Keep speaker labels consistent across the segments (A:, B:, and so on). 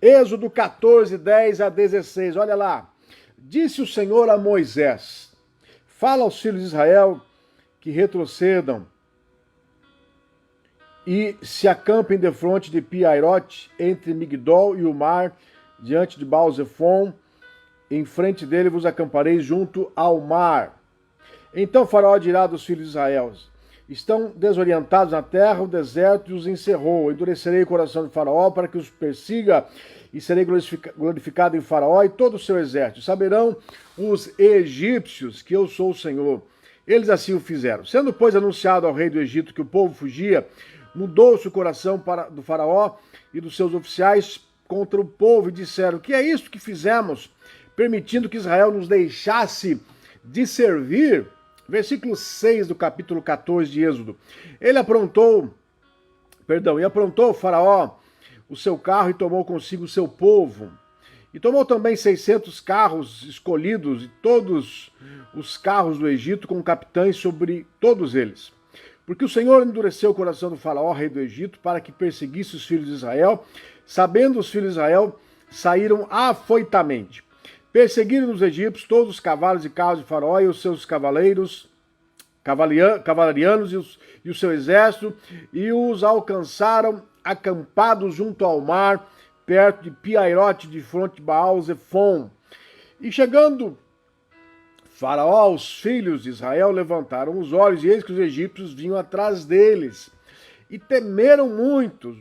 A: Êxodo 14, 10 a 16, olha lá. Disse o Senhor a Moisés: fala aos filhos de Israel que retrocedam e se acampem defronte de Pi-Hairote, entre Migdol e o mar, diante de Baal-Zephon. Em frente dele vos acampareis junto ao mar. Então Faraó dirá dos filhos de Israel: estão desorientados na terra, o deserto e os encerrou. Endurecerei o coração de Faraó para que os persiga, e serei glorificado em Faraó e todo o seu exército. Saberão os egípcios que eu sou o Senhor. Eles assim o fizeram. Sendo, pois, anunciado ao rei do Egito que o povo fugia, mudou-se o coração do Faraó e dos seus oficiais contra o povo, e disseram: que é isto que fizemos, permitindo que Israel nos deixasse de servir? Versículo 6 do capítulo 14 de Êxodo. E aprontou o Faraó o seu carro e tomou consigo o seu povo. E tomou também 600 carros escolhidos e todos os carros do Egito, com capitães sobre todos eles. Porque o Senhor endureceu o coração do Faraó, rei do Egito, para que perseguisse os filhos de Israel. Sabendo os filhos de Israel, saíram afoitamente. Perseguiram os egípcios todos os cavalos e carros de Faraó e os seus cavalarianos e o seu exército, e os alcançaram acampados junto ao mar, perto de Pi-Hairote, de fronte de Baal-Zephon. E chegando Faraó, os filhos de Israel levantaram os olhos, e eis que os egípcios vinham atrás deles. E temeram muito.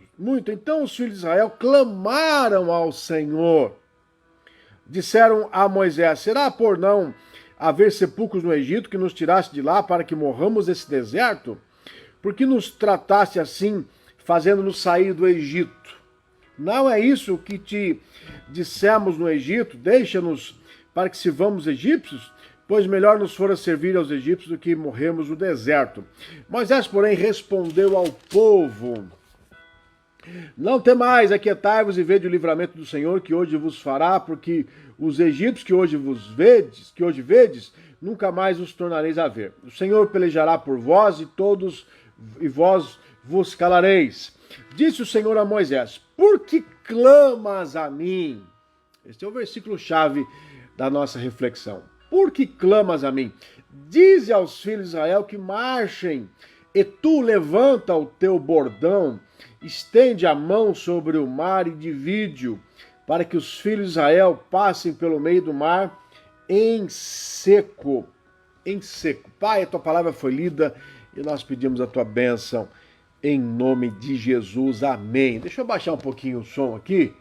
A: Então os filhos de Israel clamaram ao Senhor. Disseram a Moisés: será por não haver sepulcros no Egito que nos tiraste de lá para que morramos nesse deserto? Por que nos trataste assim, fazendo-nos sair do Egito? Não é isso que te dissemos no Egito? Deixa-nos para que sirvamos egípcios? Pois melhor nos fora servir aos egípcios do que morrermos no deserto. Moisés, porém, respondeu ao povo: não temais, aquietai-vos e vede o livramento do Senhor que hoje vos fará, porque os egípcios que hoje vedes, nunca mais os tornareis a ver. O Senhor pelejará por vós e vós vos calareis. Disse o Senhor a Moisés: por que clamas a mim? Este é o versículo-chave da nossa reflexão. Por que clamas a mim? Dize aos filhos de Israel que marchem, e tu levanta o teu bordão, estende a mão sobre o mar e divide-o, para que os filhos de Israel passem pelo meio do mar em seco. Em seco. Pai, a tua palavra foi lida e nós pedimos a tua bênção em nome de Jesus. Amém. Deixa eu baixar um pouquinho o som aqui,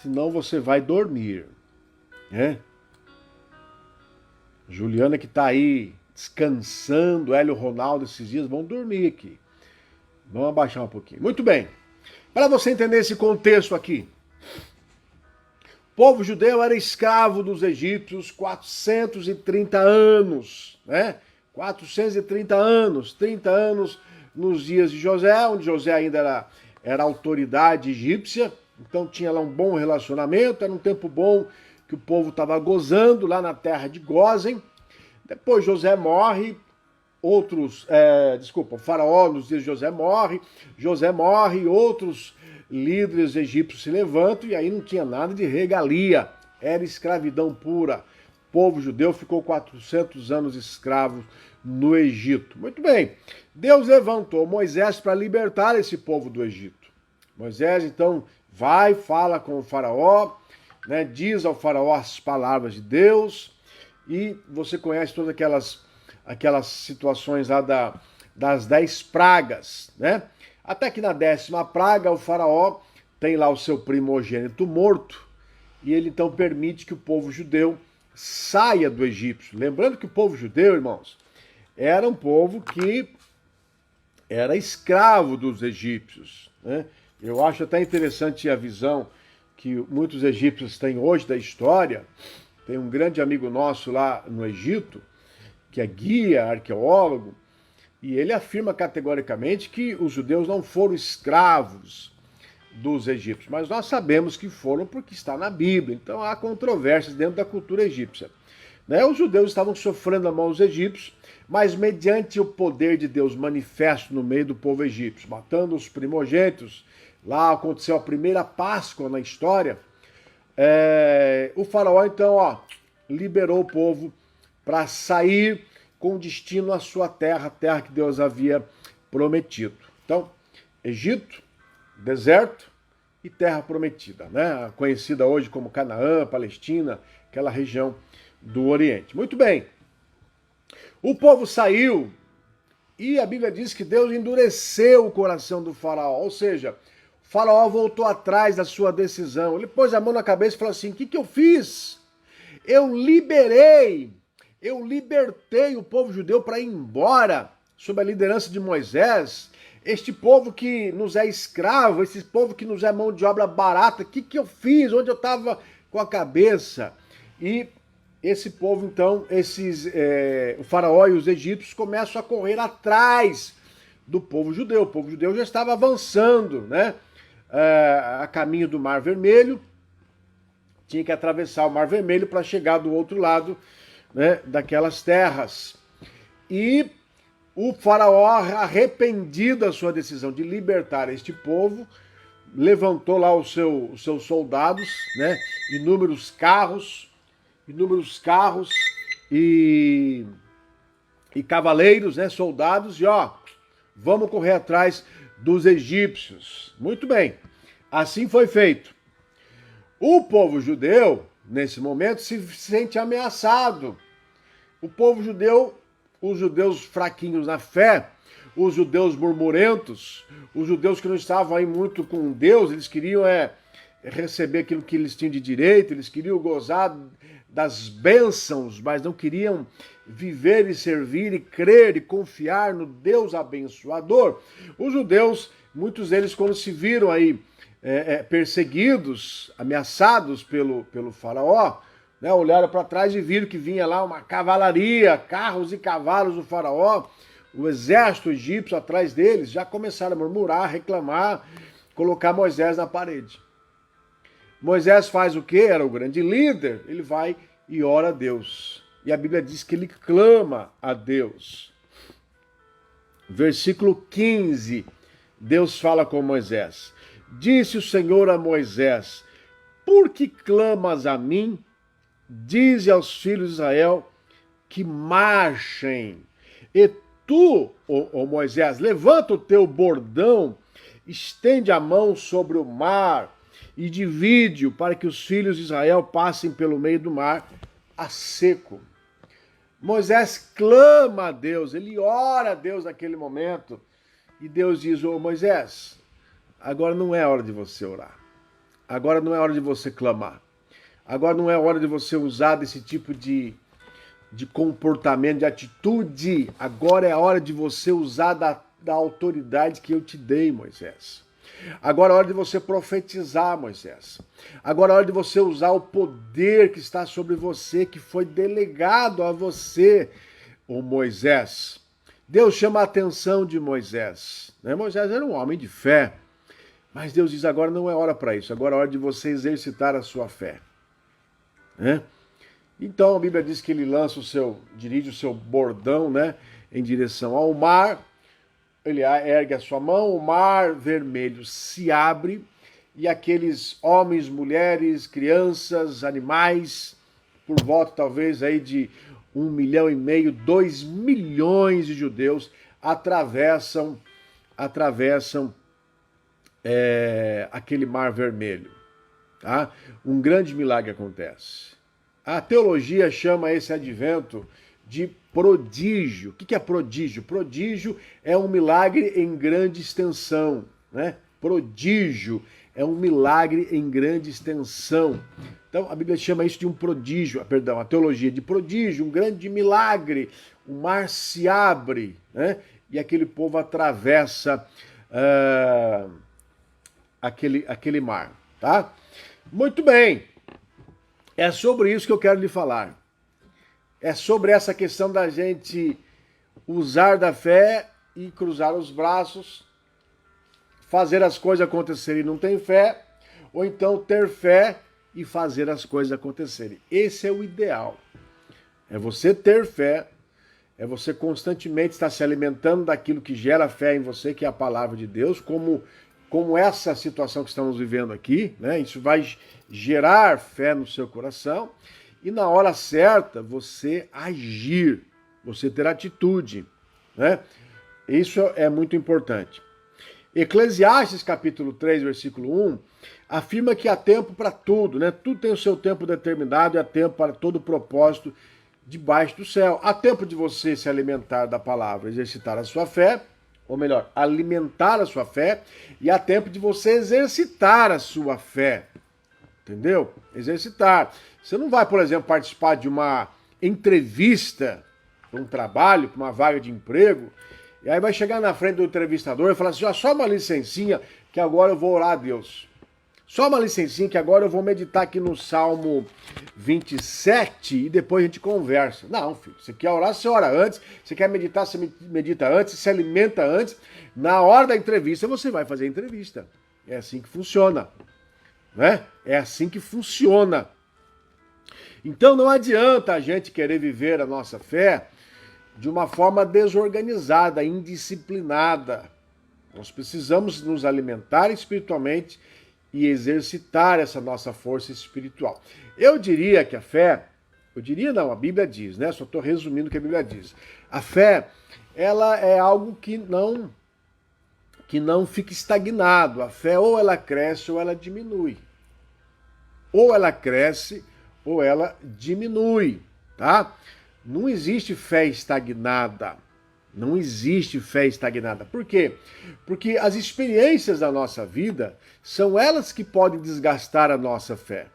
A: senão você vai dormir, né? Juliana que está aí descansando, Hélio Ronaldo esses dias, vão dormir aqui. Vamos abaixar um pouquinho. Muito bem. Para você entender esse contexto aqui. O povo judeu era escravo dos egípcios 430 anos, né? 430 anos, 30 anos nos dias de José, onde José ainda era autoridade egípcia, então tinha lá um bom relacionamento, era um tempo bom que o povo estava gozando lá na terra de Gósen. Depois José morre, o faraó nos dias de José morre, outros líderes egípcios se levantam e aí não tinha nada de regalia, era escravidão pura. O povo judeu ficou 400 anos escravo no Egito. Muito bem, Deus levantou Moisés para libertar esse povo do Egito. Moisés então fala com o faraó, né, diz ao faraó as palavras de Deus, e você conhece todas aquelas situações lá das 10 pragas, né? Até que na 10ª praga o faraó tem lá o seu primogênito morto, e ele então permite que o povo judeu saia do Egito. Lembrando que o povo judeu, irmãos, era um povo que era escravo dos egípcios, né? Eu acho até interessante a visão que muitos egípcios têm hoje da história. Tem um grande amigo nosso lá no Egito, que é guia, arqueólogo, e ele afirma categoricamente que os judeus não foram escravos dos egípcios, mas nós sabemos que foram porque está na Bíblia, então há controvérsias dentro da cultura egípcia. Né? Os judeus estavam sofrendo a mão dos egípcios, mas mediante o poder de Deus manifesto no meio do povo egípcio, matando os primogênitos, lá aconteceu a primeira Páscoa na história, o faraó então liberou o povo para sair com destino à sua terra, a terra que Deus havia prometido. Então, Egito, deserto e terra prometida, né? Conhecida hoje como Canaã, Palestina, aquela região do Oriente. Muito bem. O povo saiu e a Bíblia diz que Deus endureceu o coração do faraó, ou seja, o faraó voltou atrás da sua decisão. Ele pôs a mão na cabeça e falou assim: o que eu fiz? Eu libertei o povo judeu para ir embora sob a liderança de Moisés. Este povo que nos é escravo, esse povo que nos é mão de obra barata, o que eu fiz? Onde eu estava com a cabeça? E esse povo, então, o faraó e os egípcios começam a correr atrás do povo judeu. O povo judeu já estava avançando, né? A caminho do Mar Vermelho, tinha que atravessar o Mar Vermelho para chegar do outro lado, né, daquelas terras. E o faraó, arrependido da sua decisão de libertar este povo, levantou lá os seus soldados, né, inúmeros carros e cavaleiros, né, soldados, e vamos correr atrás dos egípcios. Muito bem, assim foi feito. O povo judeu, nesse momento, se sente ameaçado. O povo judeu, os judeus fraquinhos na fé, os judeus murmurentos, os judeus que não estavam aí muito com Deus, eles queriam receber aquilo que eles tinham de direito, eles queriam gozar das bênçãos, mas não queriam viver e servir e crer e confiar no Deus abençoador. Os judeus, muitos deles, quando se viram aí perseguidos, ameaçados pelo faraó, né, olharam para trás e viram que vinha lá uma cavalaria, carros e cavalos do faraó, o exército egípcio atrás deles, já começaram a murmurar, reclamar, colocar Moisés na parede. Moisés faz o quê? Era o grande líder, ele vai e ora a Deus. E a Bíblia diz que ele clama a Deus. Versículo 15, Deus fala com Moisés. Disse o Senhor a Moisés: por que clamas a mim? Dize aos filhos de Israel que marchem. E tu, ó Moisés, levanta o teu bordão, estende a mão sobre o mar e divide-o para que os filhos de Israel passem pelo meio do mar a seco. Moisés clama a Deus, ele ora a Deus naquele momento. E Deus diz: ô Moisés, agora não é hora de você orar. Agora não é hora de você clamar. Agora não é hora de você usar desse tipo de comportamento, de atitude. Agora é a hora de você usar da autoridade que eu te dei, Moisés. Agora é hora de você profetizar, Moisés. Agora é hora de você usar o poder que está sobre você, que foi delegado a você, ô Moisés. Deus chama a atenção de Moisés. Né? Moisés era um homem de fé. Mas Deus diz: agora não é hora para isso. Agora é hora de você exercitar a sua fé. Né? Então a Bíblia diz que ele dirige o seu bordão, né, em direção ao mar. Ele ergue a sua mão, o mar vermelho se abre e aqueles homens, mulheres, crianças, animais, por volta talvez aí de 1,5 milhão, 2 milhões de judeus atravessam aquele mar vermelho. Tá? Um grande milagre acontece. A teologia chama esse advento de prodígio. O que é prodígio? Prodígio é um milagre em grande extensão. Né? Prodígio é um milagre em grande extensão. Então a Bíblia chama isso de um prodígio, a teologia de prodígio, um grande milagre. O mar se abre, né? E aquele povo atravessa aquele mar. Tá? Muito bem. É sobre isso que eu quero lhe falar. É sobre essa questão da gente usar da fé e cruzar os braços, fazer as coisas acontecerem e não ter fé, ou então ter fé e fazer as coisas acontecerem. Esse é o ideal. É você ter fé, é você constantemente estar se alimentando daquilo que gera fé em você, que é a palavra de Deus, como como essa situação que estamos vivendo aqui, né? Isso vai gerar fé no seu coração e na hora certa você agir, você ter atitude, né? Isso é muito importante. Eclesiastes capítulo 3, versículo 1, afirma que há tempo para tudo, né? Tudo tem o seu tempo determinado e há tempo para todo propósito debaixo do céu. Há tempo de você se alimentar da palavra, exercitar a sua fé, ou melhor, alimentar a sua fé, e há tempo de você exercitar a sua fé. Entendeu? Exercitar. Você não vai, por exemplo, participar de uma entrevista, um trabalho, uma vaga de emprego, e aí vai chegar na frente do entrevistador e falar assim, ó, só uma licencinha que agora eu vou orar a Deus. Só uma licencinha que agora eu vou meditar aqui no Salmo 27 e depois a gente conversa. Não, filho, você quer orar, você ora antes. Você quer meditar, você medita antes, se alimenta antes. Na hora da entrevista, você vai fazer a entrevista. É assim que funciona, né? É assim que funciona. Então não adianta a gente querer viver a nossa fé de uma forma desorganizada, indisciplinada. Nós precisamos nos alimentar espiritualmente e exercitar essa nossa força espiritual. Eu diria que a fé, a Bíblia diz, né? Só estou resumindo o que a Bíblia diz. A fé, ela é algo que não fica estagnado. A fé ou ela cresce ou ela diminui. Ou ela cresce ou ela diminui, tá? Não existe fé estagnada. Não existe fé estagnada. Por quê? Porque as experiências da nossa vida são elas que podem desgastar a nossa fé.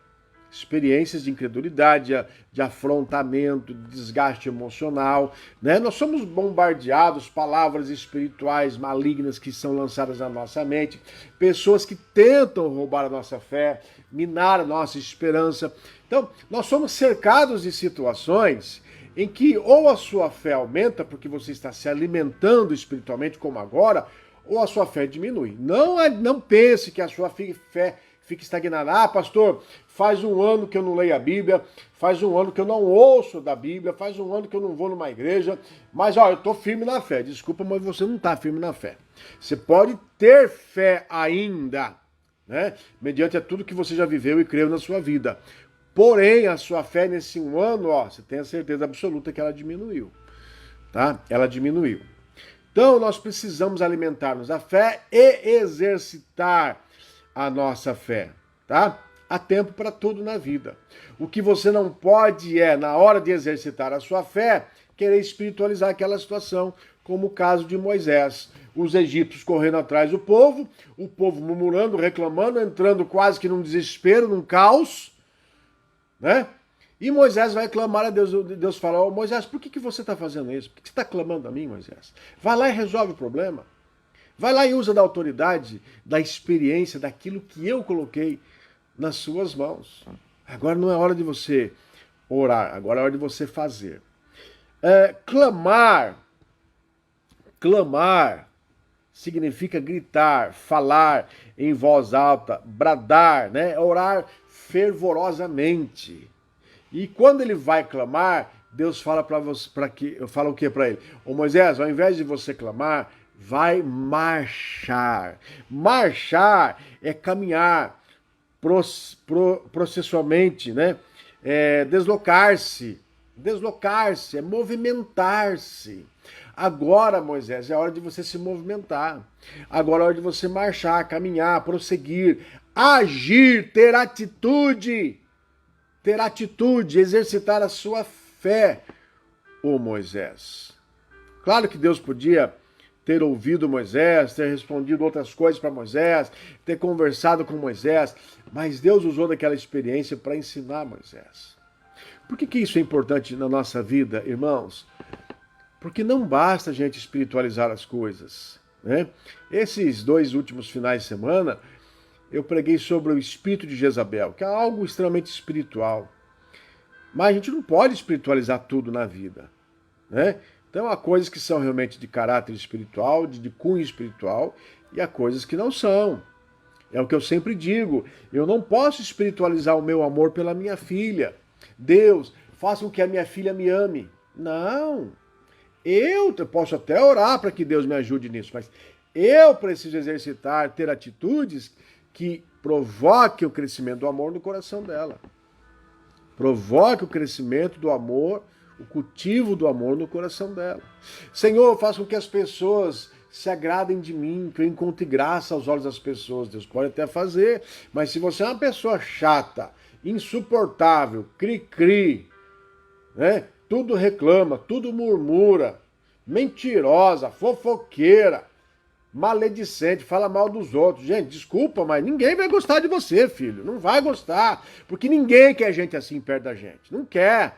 A: Experiências de incredulidade, de afrontamento, de desgaste emocional, né? Nós somos bombardeados, palavras espirituais malignas que são lançadas na nossa mente, pessoas que tentam roubar a nossa fé, minar a nossa esperança. Então, nós somos cercados de situações em que ou a sua fé aumenta, porque você está se alimentando espiritualmente, como agora, ou a sua fé diminui. Não pense que a sua fé fique estagnada. Ah, pastor, faz um ano que eu não leio a Bíblia, faz um ano que eu não ouço da Bíblia, faz um ano que eu não vou numa igreja, mas ó, eu estou firme na fé. Desculpa, mas você não está firme na fé. Você pode ter fé ainda, né? Mediante tudo que você já viveu e creu na sua vida. Porém, a sua fé nesse um ano, ó, você tem a certeza absoluta que ela diminuiu, tá? Ela diminuiu. Então, nós precisamos alimentar-nos a fé e exercitar a nossa fé, tá? Há tempo para tudo na vida. O que você não pode é, na hora de exercitar a sua fé, querer espiritualizar aquela situação, como o caso de Moisés. Os egípcios correndo atrás do povo, o povo murmurando, reclamando, entrando quase que num desespero, num caos, né? E Moisés vai clamar a Deus. Deus fala, oh, Moisés, por que você está fazendo isso? Por que você está clamando a mim, Moisés? Vai lá e resolve o problema. Vai lá e usa da autoridade, da experiência, daquilo que eu coloquei nas suas mãos. Agora não é hora de você orar, agora é hora de você fazer. Clamar significa gritar, falar em voz alta, bradar, né? Orar fervorosamente. E quando ele vai clamar, Deus fala fala o que para ele? Ô Moisés, ao invés de você clamar, vai marchar. Marchar é caminhar processualmente, né? Deslocar-se, é movimentar-se. Agora, Moisés, é hora de você se movimentar. Agora é hora de você marchar, caminhar, prosseguir, agir, ter atitude, exercitar a sua fé, ô Moisés. Claro que Deus podia ter ouvido Moisés, ter respondido outras coisas para Moisés, ter conversado com Moisés, mas Deus usou daquela experiência para ensinar Moisés. Por que isso é importante na nossa vida, irmãos? Porque não basta a gente espiritualizar as coisas, né? Esses 2 últimos finais de semana, eu preguei sobre o espírito de Jezabel, que é algo extremamente espiritual. Mas a gente não pode espiritualizar tudo na vida, né? Então há coisas que são realmente de caráter espiritual, de cunho espiritual, e há coisas que não são. É o que eu sempre digo, eu não posso espiritualizar o meu amor pela minha filha. Deus, faça com que a minha filha me ame. Não. Eu posso até orar para que Deus me ajude nisso, mas eu preciso exercitar, ter atitudes que provoquem o crescimento do amor no coração dela. Provoque o crescimento do amor, o cultivo do amor no coração dela. Senhor, faça com que as pessoas se agradem de mim, que eu encontre graça aos olhos das pessoas. Deus pode até fazer, mas se você é uma pessoa chata, insuportável, cri-cri, né? Tudo reclama, tudo murmura, mentirosa, fofoqueira, maledicente, fala mal dos outros. Gente, desculpa, mas ninguém vai gostar de você, filho. Não vai gostar, porque ninguém quer gente assim perto da gente. Não quer.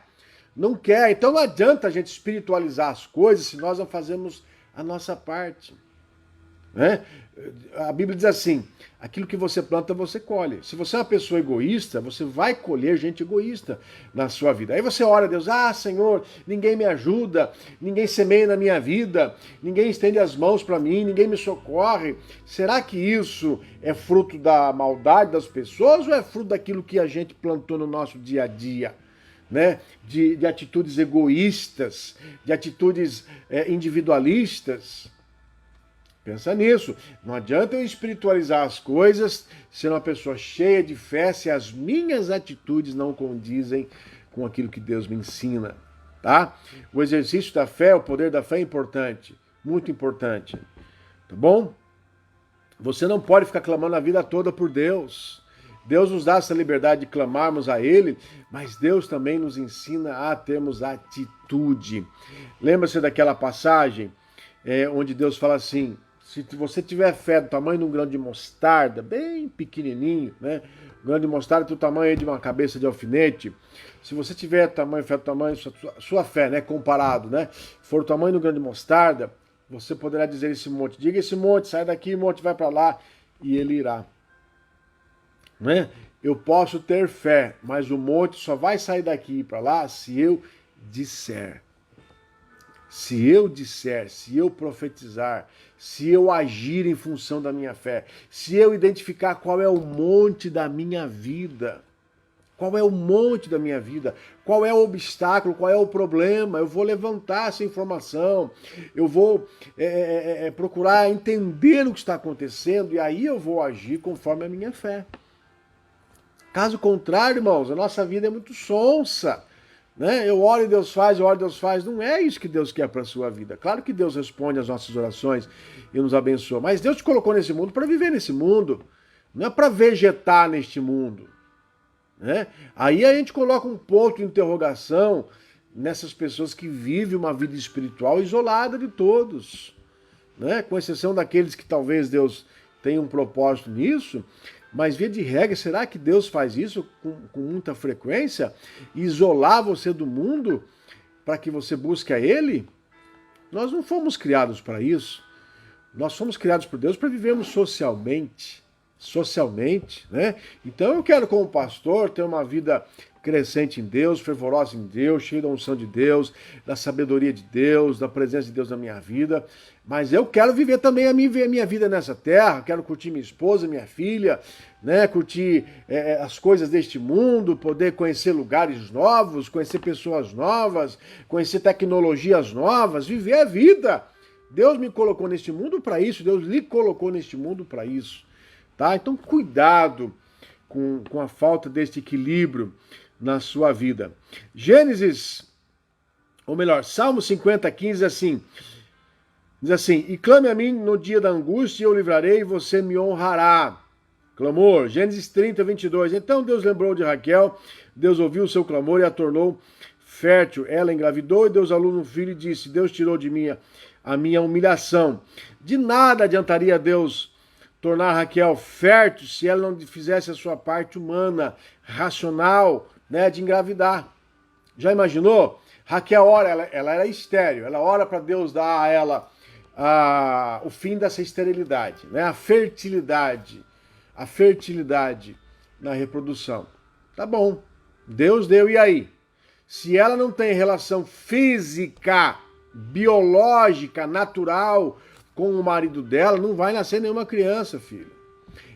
A: Não quer. Então não adianta a gente espiritualizar as coisas se nós não fazemos a nossa parte. Né? A Bíblia diz assim, aquilo que você planta, você colhe. Se você é uma pessoa egoísta, você vai colher gente egoísta na sua vida. Aí você ora a Deus, Senhor, ninguém me ajuda, ninguém semeia na minha vida, ninguém estende as mãos para mim, ninguém me socorre. Será que isso é fruto da maldade das pessoas ou é fruto daquilo que a gente plantou no nosso dia a dia? Né? De atitudes egoístas, de atitudes individualistas. Pensa nisso. Não adianta eu espiritualizar as coisas, ser uma pessoa cheia de fé, se as minhas atitudes não condizem com aquilo que Deus me ensina. Tá? O exercício da fé, o poder da fé é importante. Muito importante. Tá bom? Você não pode ficar clamando a vida toda por Deus. Deus nos dá essa liberdade de clamarmos a Ele, mas Deus também nos ensina a termos atitude. Lembra-se daquela passagem onde Deus fala assim, se você tiver fé do tamanho de um grão de mostarda, bem pequenininho, né? O grão de mostarda tem o tamanho de uma cabeça de alfinete. Se você tiver fé do tamanho, sua fé, né, comparado, né, for o tamanho do grão de mostarda, você poderá dizer esse monte, diga esse monte, sai daqui, monte vai para lá, e ele irá. Né? Eu posso ter fé, mas o monte só vai sair daqui para lá se eu disser. Se eu disser, se eu profetizar, se eu agir em função da minha fé, se eu identificar qual é o monte da minha vida, qual é o monte da minha vida, qual é o obstáculo, qual é o problema, eu vou levantar essa informação, eu vou procurar entender o que está acontecendo e aí eu vou agir conforme a minha fé. Caso contrário, irmãos, a nossa vida é muito sonsa. Né? Eu oro e Deus faz, eu oro e Deus faz. Não é isso que Deus quer para a sua vida. Claro que Deus responde às nossas orações e nos abençoa. Mas Deus te colocou nesse mundo para viver nesse mundo. Não é para vegetar neste mundo. Né? Aí a gente coloca um ponto de interrogação nessas pessoas que vivem uma vida espiritual isolada de todos. Né? Com exceção daqueles que talvez Deus tenha um propósito nisso. Mas, via de regra, será que Deus faz isso com muita frequência? Isolar você do mundo para que você busque a Ele? Nós não fomos criados para isso. Nós fomos criados por Deus para vivermos socialmente. Né? Então eu quero, como pastor, ter uma vida crescente em Deus, fervorosa em Deus, cheia da unção de Deus, da sabedoria de Deus, da presença de Deus na minha vida. Mas eu quero viver também a minha vida nessa terra, quero curtir minha esposa, minha filha, né? Curtir as coisas deste mundo, poder conhecer lugares novos, conhecer pessoas novas, conhecer tecnologias novas, viver a vida. Deus me colocou neste mundo para isso, Deus lhe colocou neste mundo para isso. Tá? Então cuidado com a falta deste equilíbrio na sua vida. Salmo 50:15 diz assim, e clame a mim no dia da angústia, eu livrarei e você me honrará. Clamor. Gênesis 30:22. Então Deus lembrou de Raquel, Deus ouviu o seu clamor e a tornou fértil. Ela engravidou e Deus alou um filho e disse, Deus tirou de mim a minha humilhação. De nada adiantaria Deus tornar Raquel fértil se ela não fizesse a sua parte humana, racional, né, de engravidar. Já imaginou? Raquel ora, ela era estéril, ela ora para Deus dar a ela o fim dessa esterilidade, né, a fertilidade na reprodução. Tá bom, Deus deu, e aí? Se ela não tem relação física, biológica, natural com o marido dela, não vai nascer nenhuma criança, filho.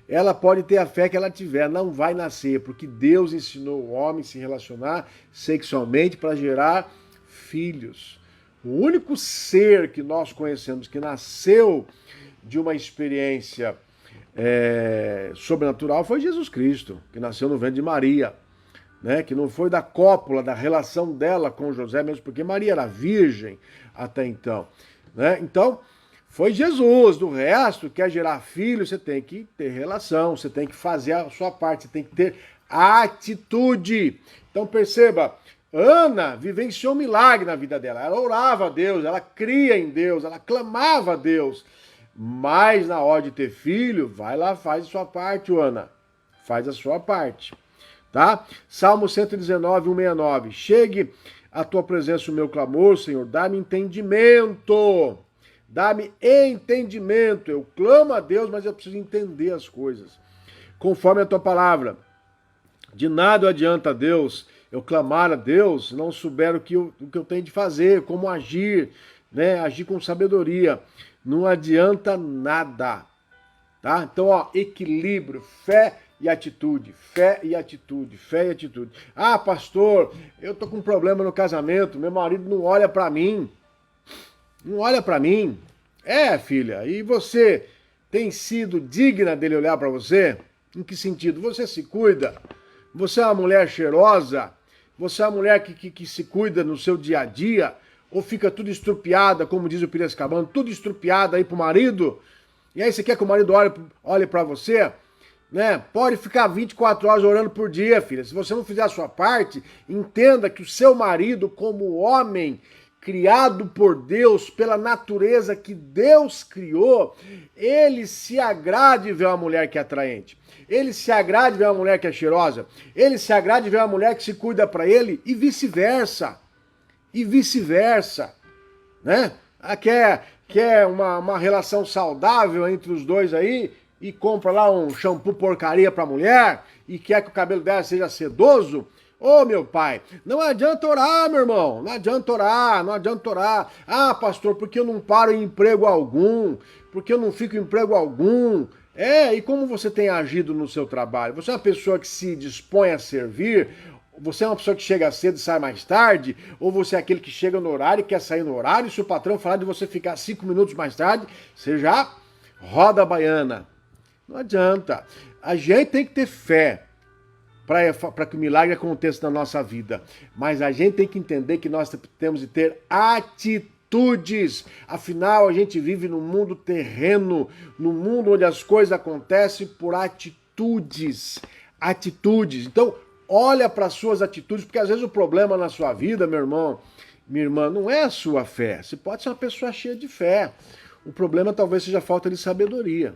A: Ela pode ter a fé que ela tiver, não vai nascer, porque Deus ensinou o homem a se relacionar sexualmente para gerar filhos. O único ser que nós conhecemos que nasceu de uma experiência sobrenatural foi Jesus Cristo, que nasceu no ventre de Maria, né? Que não foi da cópula, da relação dela com José, mesmo porque Maria era virgem até então, né? Então, foi Jesus. Do resto, quer gerar filho, você tem que ter relação, você tem que fazer a sua parte, você tem que ter atitude. Então perceba, Ana vivenciou um milagre na vida dela. Ela orava a Deus, ela cria em Deus, ela clamava a Deus. Mas na hora de ter filho, vai lá, faz a sua parte, Ana. Faz a sua parte. Tá? Salmo 119, 169. Chegue à tua presença o meu clamor, Senhor, dá-me entendimento. Dá-me entendimento. Eu clamo a Deus, mas eu preciso entender as coisas. Conforme a tua palavra. De nada adianta a Deus eu clamar a Deus, não souber o que eu tenho de fazer, como agir, né? Agir com sabedoria. Não adianta nada. Tá? Então, ó, equilíbrio, fé e atitude, fé e atitude, fé e atitude. Ah, pastor, eu tô com um problema no casamento, meu marido não olha pra mim. Não olha pra mim. Filha, e você tem sido digna dele olhar pra você? Em que sentido? Você se cuida? Você é uma mulher cheirosa? Você é uma mulher que se cuida no seu dia a dia? Ou fica tudo estrupiada, como diz o Pires Cabano, tudo estrupiada aí pro marido? E aí você quer que o marido olhe pra você? Né? Pode ficar 24 horas orando por dia, filha. Se você não fizer a sua parte, entenda que o seu marido, como homem, criado por Deus, pela natureza que Deus criou, ele se agrada de ver uma mulher que é atraente. Ele se agrada de ver uma mulher que é cheirosa. Ele se agrada de ver uma mulher que se cuida para ele e vice-versa. E vice-versa. Né? Quer uma relação saudável entre os dois aí e compra lá um shampoo porcaria pra mulher e quer que o cabelo dela seja sedoso? Ô, meu pai, não adianta orar, meu irmão, não adianta orar. Ah, pastor, porque eu não paro em emprego algum, porque eu não fico em emprego algum. E como você tem agido no seu trabalho? Você é uma pessoa que se dispõe a servir? Você é uma pessoa que chega cedo e sai mais tarde? Ou você é aquele que chega no horário e quer sair no horário? E se o patrão falar de você ficar 5 minutos mais tarde, você já roda a baiana. Não adianta. A gente tem que ter fé para que o milagre aconteça na nossa vida. Mas a gente tem que entender que nós temos de ter atitudes. Afinal, a gente vive num mundo terreno, num mundo onde as coisas acontecem por atitudes. Atitudes. Então, olha para as suas atitudes, porque às vezes o problema na sua vida, meu irmão, minha irmã, não é a sua fé. Você pode ser uma pessoa cheia de fé. O problema talvez seja falta de sabedoria.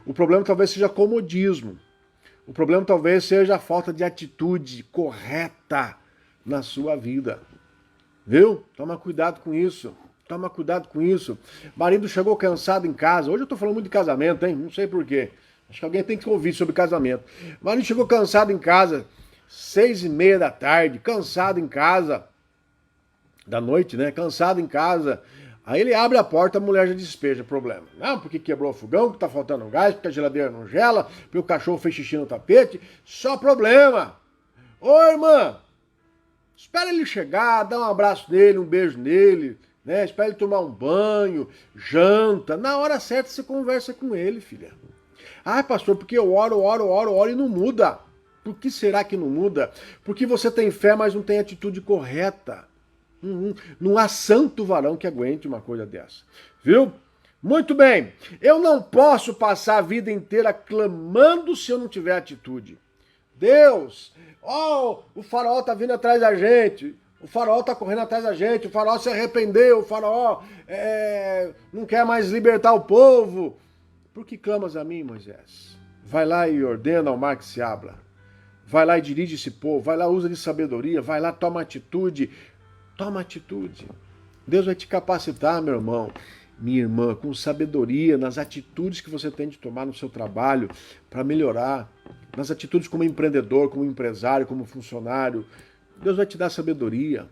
A: O problema talvez seja comodismo. O problema talvez seja a falta de atitude correta na sua vida. Viu? Toma cuidado com isso. Toma cuidado com isso. Marido chegou cansado em casa. Hoje eu tô falando muito de casamento, hein? Não sei porquê. Acho que alguém tem que ouvir sobre casamento. Marido chegou cansado em casa, 6:30 da tarde, cansado em casa. Da noite, né? Cansado em casa. Aí ele abre a porta, a mulher já despeja o problema. Não, porque quebrou o fogão, porque tá faltando gás, porque a geladeira não gela, porque o cachorro fez xixi no tapete. Só problema. Ô, irmã, espera ele chegar, dá um abraço nele, um beijo nele, né? Espera ele tomar um banho, janta. Na hora certa você conversa com ele, filha. Ah, pastor, porque eu oro e não muda. Por que será que não muda? Porque você tem fé, mas não tem atitude correta. Não há santo varão que aguente uma coisa dessa. Viu? Muito bem. Eu não posso passar a vida inteira clamando se eu não tiver atitude. Deus, o faraó tá vindo atrás da gente. O faraó tá correndo atrás da gente. O faraó se arrependeu. O faraó não quer mais libertar o povo. Por que clamas a mim, Moisés? Vai lá e ordena ao mar que se abra. Vai lá e dirige esse povo. Vai lá, usa de sabedoria. Vai lá, toma atitude. Toma atitude. Deus vai te capacitar, meu irmão, minha irmã, com sabedoria nas atitudes que você tem de tomar no seu trabalho para melhorar, nas atitudes como empreendedor, como empresário, como funcionário. Deus vai te dar sabedoria.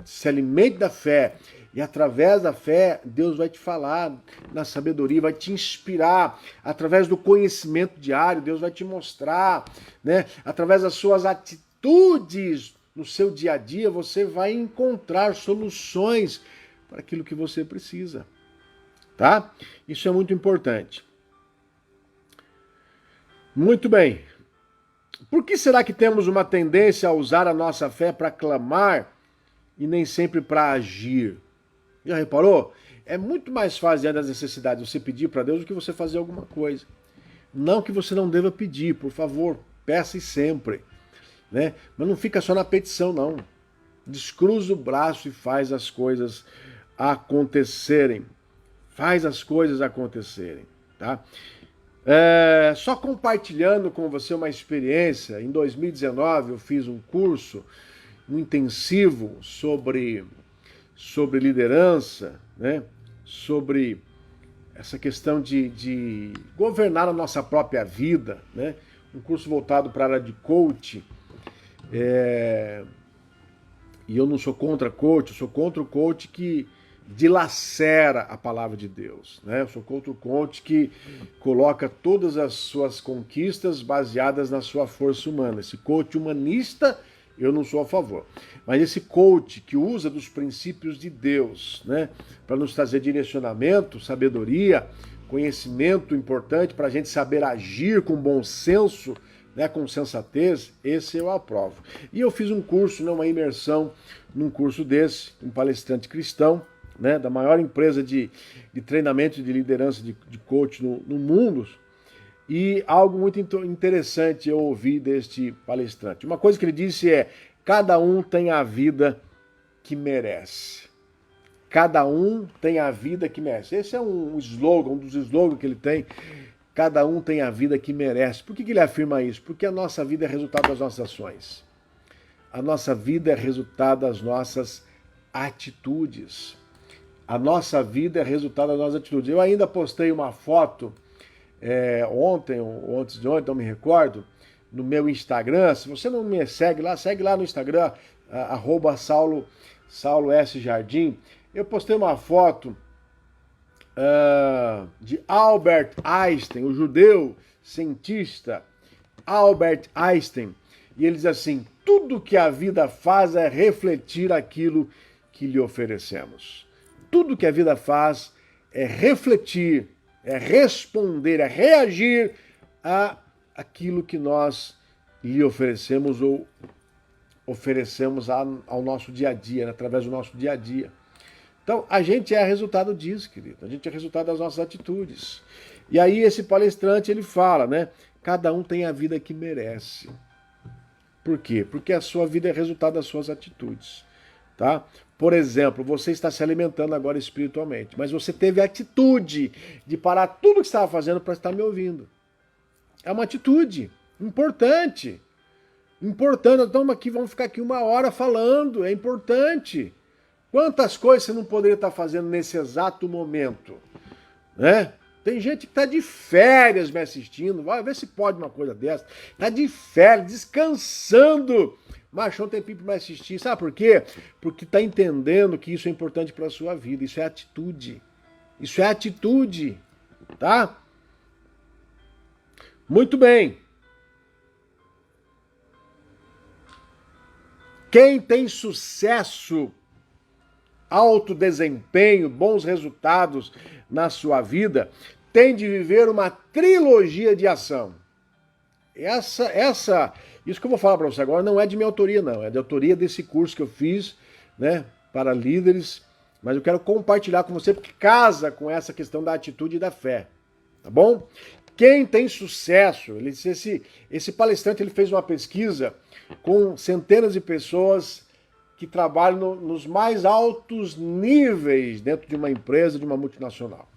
A: Se alimente da fé e através da fé, Deus vai te falar na sabedoria, vai te inspirar. Através do conhecimento diário, Deus vai te mostrar, né? Através das suas atitudes no seu dia a dia, você vai encontrar soluções para aquilo que você precisa. tá? Isso é muito importante. Muito bem. Por que será que temos uma tendência a usar a nossa fé para clamar e nem sempre para agir? Já reparou? É muito mais fácil diante das necessidades você pedir para Deus do que você fazer alguma coisa. Não que você não deva pedir, por favor, peça e sempre, né? Mas não fica só na petição, não. Descruza o braço e faz as coisas acontecerem. Faz as coisas acontecerem, tá? Só compartilhando com você uma experiência, em 2019 eu fiz um curso, um intensivo sobre liderança, né? Sobre essa questão de governar a nossa própria vida, né? Um curso voltado para a área de coach. E eu não sou contra coach, eu sou contra o coach que dilacera a palavra de Deus, né? Eu sou contra o coach que coloca todas as suas conquistas baseadas na sua força humana. Esse coach humanista, eu não sou a favor. Mas esse coach que usa dos princípios de Deus, né, para nos trazer direcionamento, sabedoria, conhecimento importante para a gente saber agir com bom senso, né, com sensatez, esse eu aprovo. E eu fiz um curso, né, uma imersão num curso desse, um palestrante cristão, né, da maior empresa de treinamento de liderança de coach no mundo, e algo muito interessante eu ouvi deste palestrante. Uma coisa que ele disse é: cada um tem a vida que merece. Cada um tem a vida que merece. Esse é um slogan, um dos slogans que ele tem. Cada um tem a vida que merece. Por que ele afirma isso? Porque a nossa vida é resultado das nossas ações. A nossa vida é resultado das nossas atitudes. A nossa vida é resultado das nossas atitudes. Eu ainda postei uma foto ontem, ou antes de ontem, não me recordo, no meu Instagram. Se você não me segue lá no Instagram, @Saulo S. Jardim. Eu postei uma foto de Albert Einstein, o judeu cientista Albert Einstein, e ele diz assim: tudo que a vida faz é refletir aquilo que lhe oferecemos. Tudo que a vida faz é refletir, é responder, é reagir a aquilo que nós lhe oferecemos ou oferecemos ao nosso dia a dia, né, através do nosso dia a dia. Então, a gente é resultado disso, querido. A gente é resultado das nossas atitudes. E aí esse palestrante, ele fala, né? Cada um tem a vida que merece. Por quê? Porque a sua vida é resultado das suas atitudes, tá? Por exemplo, você está se alimentando agora espiritualmente, mas você teve a atitude de parar tudo o que estava fazendo para estar me ouvindo. É uma atitude importante. Importante. Então, vamos ficar aqui uma hora falando. É importante. Quantas coisas você não poderia estar fazendo nesse exato momento, né? Tem gente que está de férias me assistindo, vai ver se pode uma coisa dessa. Está de férias, descansando, mas achou um tempinho para me assistir. Sabe por quê? Porque está entendendo que isso é importante para a sua vida. Isso é atitude. Isso é atitude, tá? Muito bem. Quem tem sucesso, alto desempenho, bons resultados na sua vida, tem de viver uma trilogia de ação. Isso que eu vou falar para você agora não é de minha autoria, não. É de autoria desse curso que eu fiz, né, para líderes, mas eu quero compartilhar com você porque casa com essa questão da atitude e da fé, tá bom? Quem tem sucesso, esse palestrante ele fez uma pesquisa com centenas de pessoas que trabalham nos mais altos níveis dentro de uma empresa, de uma multinacional,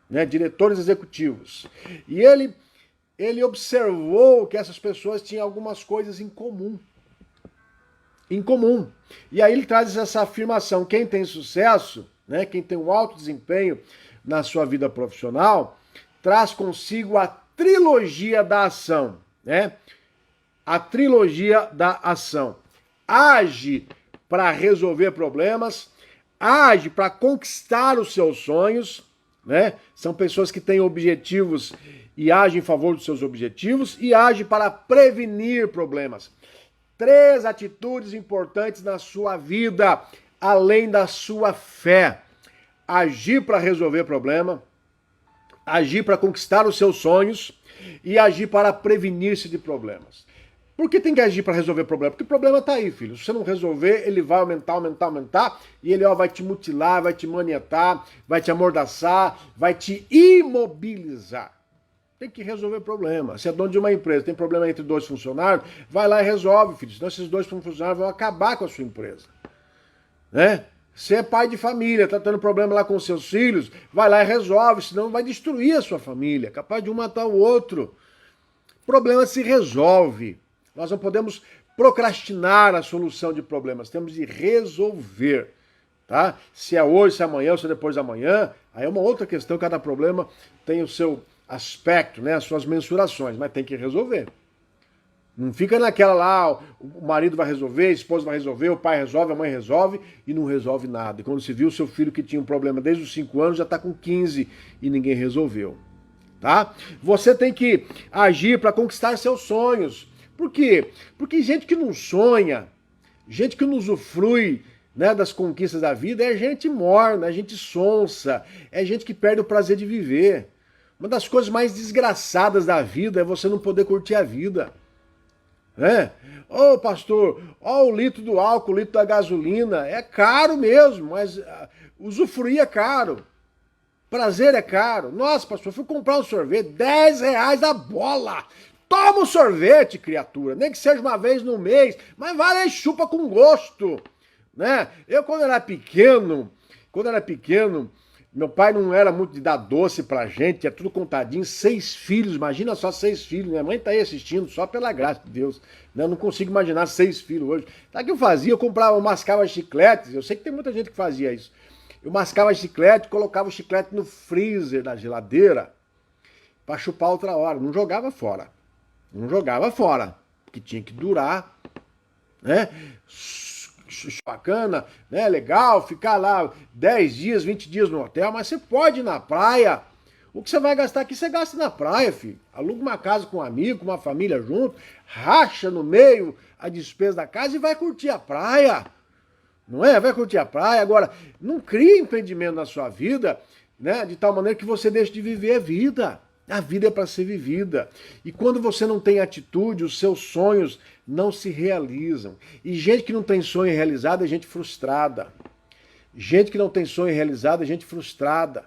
A: né? Diretores executivos. E ele observou que essas pessoas tinham algumas coisas em comum. Em comum. E aí ele traz essa afirmação: quem tem sucesso, né? Quem tem um alto desempenho na sua vida profissional, traz consigo a trilogia da ação, né? A trilogia da ação. Age para resolver problemas, age para conquistar os seus sonhos, né? São pessoas que têm objetivos e agem em favor dos seus objetivos, e age para prevenir problemas. 3 atitudes importantes na sua vida, além da sua fé. agir para resolver problema, agir para conquistar os seus sonhos e agir para prevenir-se de problemas. Por que tem que agir para resolver problema? Porque o problema está aí, filho. Se você não resolver, ele vai aumentar, e ele vai te mutilar, vai te maniatar, vai te amordaçar, vai te imobilizar. Tem que resolver problema. Se é dono de uma empresa, tem problema entre dois funcionários, vai lá e resolve, filho. Senão esses dois funcionários vão acabar com a sua empresa. Né? Se é pai de família, está tendo problema lá com os seus filhos, vai lá e resolve, senão vai destruir a sua família, capaz de um matar o outro. O problema se resolve. Nós não podemos procrastinar a solução de problemas, temos de resolver. Tá? Se é hoje, se é amanhã, ou se é depois da manhã, aí é uma outra questão, cada problema tem o seu aspecto, né, as suas mensurações, mas tem que resolver. Não fica naquela lá, o marido vai resolver, a esposa vai resolver, o pai resolve, a mãe resolve e não resolve nada. E quando se viu, o seu filho que tinha um problema desde os 5 anos já está com 15 e ninguém resolveu. Tá? Você tem que agir para conquistar seus sonhos. Por quê? Porque gente que não sonha, gente que não usufrui, né, das conquistas da vida, é gente morna, é gente sonsa, é gente que perde o prazer de viver. Uma das coisas mais desgraçadas da vida é você não poder curtir a vida. Ô pastor, ó o litro do álcool, o litro da gasolina, é caro mesmo, mas usufruir é caro. Prazer é caro. Nossa, pastor, fui comprar um sorvete, R$10 a bola. Toma um sorvete, criatura, nem que seja uma vez no mês, mas vai lá e chupa com gosto, né? Eu, quando era pequeno, meu pai não era muito de dar doce pra gente, é tudo contadinho, 6 filhos, imagina só 6 filhos, minha mãe tá aí assistindo, só pela graça de Deus, né? Eu não consigo imaginar 6 filhos hoje. Sabe o que eu fazia? Eu mascava chicletes, eu sei que tem muita gente que fazia isso. Eu mascava chiclete, colocava o chiclete no freezer da geladeira pra chupar outra hora, não jogava fora. Não jogava fora, porque tinha que durar, né? Bacana, né? Legal, ficar lá 10 dias, 20 dias no hotel, mas você pode ir na praia. O que você vai gastar aqui, você gasta na praia, filho. Aluga uma casa com um amigo, com uma família junto, racha no meio a despesa da casa e vai curtir a praia. Não é? Vai curtir a praia. Agora, não crie empreendimento na sua vida, né? De tal maneira que você deixe de viver a vida. A vida é para ser vivida. E quando você não tem atitude, os seus sonhos não se realizam. E gente que não tem sonho realizado é gente frustrada. Gente que não tem sonho realizado é gente frustrada.